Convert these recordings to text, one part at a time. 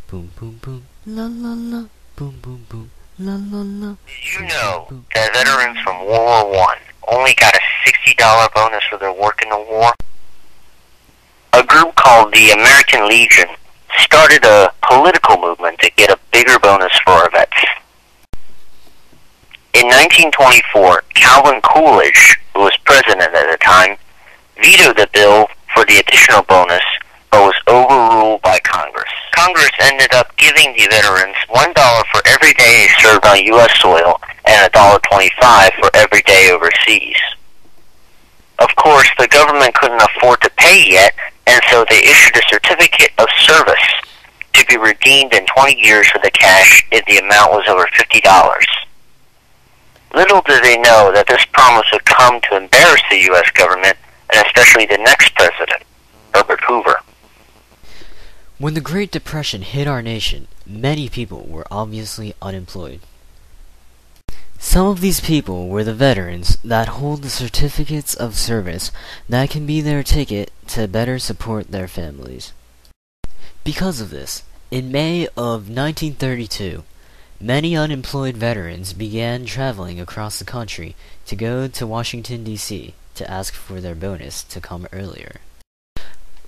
Boom boom boom. La la la. Boom boom boom. La la la. Did you know that veterans from World War I only got a $60 bonus for their work in the war? A group called the American Legion started a political movement to get a bigger bonus for our vets. In 1924, Calvin Coolidge, who was president at the time, vetoed the bill for the additional bonus, but was overruled by Congress. Congress ended up giving the veterans $1 for every day they served on U.S. soil and $1.25 for every day overseas. Of course, the government couldn't afford to pay yet, and so they issued a certificate of service to be redeemed in 20 years for the cash if the amount was over $50. Little did they know that this promise would come to embarrass the U.S. government, and especially the next president, Herbert Hoover. When the Great Depression hit our nation, many people were obviously unemployed. Some of these people were the veterans that hold the certificates of service that can be their ticket to better support their families. Because of this, in May of 1932, many unemployed veterans began traveling across the country to go to Washington, D.C. to ask for their bonus to come earlier.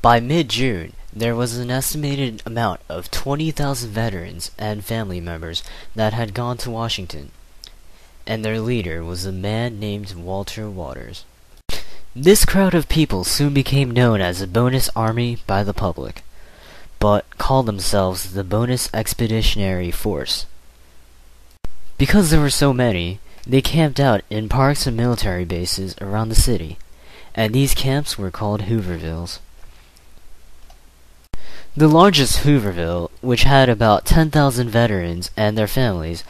By mid-June, there was an estimated amount of 20,000 veterans and family members that had gone to Washington, and their leader was a man named Walter Waters. This crowd of people soon became known as the Bonus Army by the public, but called themselves the Bonus Expeditionary Force. Because there were so many, they camped out in parks and military bases around the city, and these camps were called Hoovervilles. The largest Hooverville, which had about 10,000 veterans and their families,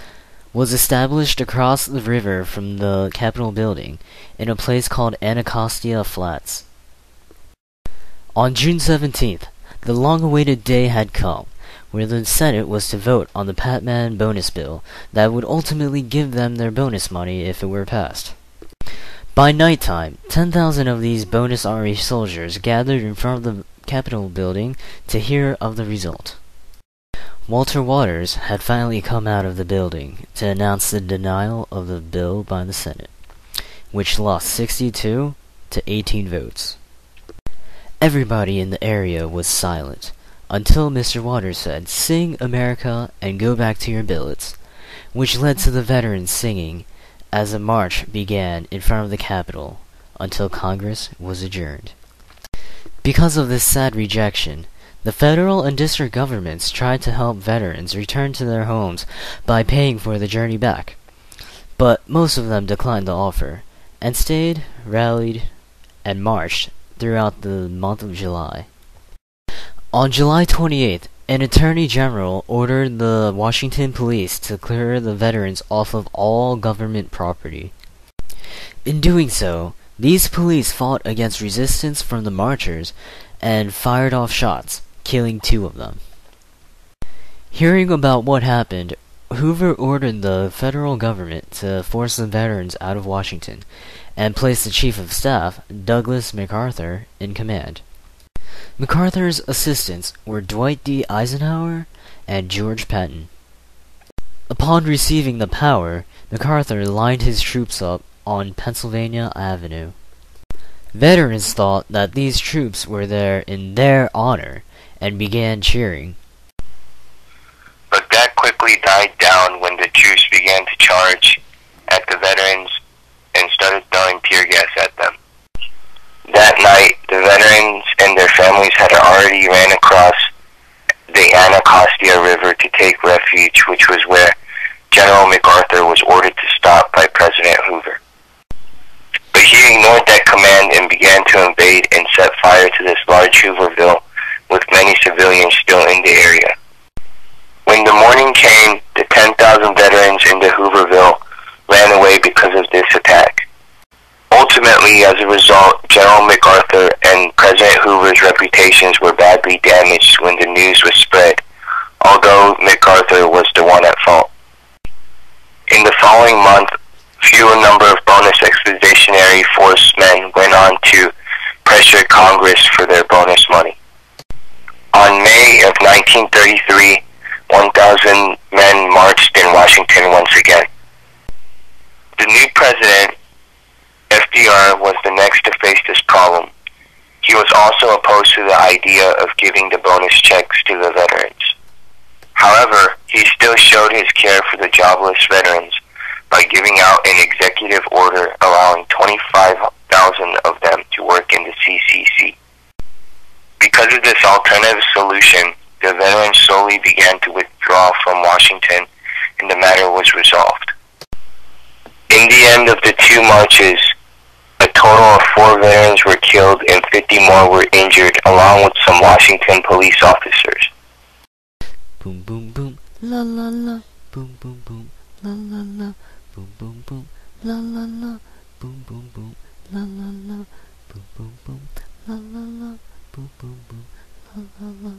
was established across the river from the Capitol building in a place called Anacostia Flats. On June 17th, the long-awaited day had come, where the Senate was to vote on the Patman bonus bill that would ultimately give them their bonus money if it were passed. By nighttime, 10,000 of these Bonus Army soldiers gathered in front of the Capitol building to hear of the result. Walter Waters had finally come out of the building to announce the denial of the bill by the Senate, which lost 62 to 18 votes. Everybody in the area was silent, until Mr. Waters said, "Sing America and go back to your billets," which led to the veterans singing as a march began in front of the Capitol until Congress was adjourned. Because of this sad rejection, the federal and district governments tried to help veterans return to their homes by paying for the journey back, but most of them declined the offer, and stayed, rallied, and marched throughout the month of July. On July 28th, an attorney general ordered the Washington police to clear the veterans off of all government property. In doing so, these police fought against resistance from the marchers and fired off shots, killing 2 of them. Hearing about what happened, Hoover ordered the federal government to force the veterans out of Washington and placed the Chief of Staff, Douglas MacArthur, in command. MacArthur's assistants were Dwight D. Eisenhower and George Patton. Upon receiving the power, MacArthur lined his troops up on Pennsylvania Avenue. Veterans thought that these troops were there in their honor and began cheering. But that quickly died down when the troops began to charge at the veterans and started throwing tear gas at them. That night, the veterans and their families had already ran across the Anacostia River to take refuge, which was where General MacArthur was ordered to stop by President Hoover. But he ignored that command and began to invade and set fire to this large Hooverville, with many civilians still in the area. When the morning came, the 10,000 veterans in the Hooverville ran away because of this attack. Ultimately, as a result, General MacArthur and President Hoover's reputations were badly damaged when the news was spread, although MacArthur was the one at fault. In the following month, fewer number of Bonus Expeditionary Force men went on to Congress for their bonus money. On May of 1933, 1,000 men marched in Washington once again. The new president, FDR, was the next to face this problem. He was also opposed to the idea of giving the bonus checks to the veterans. However, he still showed his care for the jobless veterans by giving out an executive order allowing 25,000 of them to work in the CCC. Because of this alternative solution, the veterans slowly began to withdraw from Washington and the matter was resolved. In the end of the two marches, a total of 4 veterans were killed and 50 more were injured, along with some Washington police officers. Boom boom boom, la la la, boom boom boom, la la la, boom boom boom, la la la, boom boom boom, la la la, boom boom boom, la la la, boom boom boom, la la la.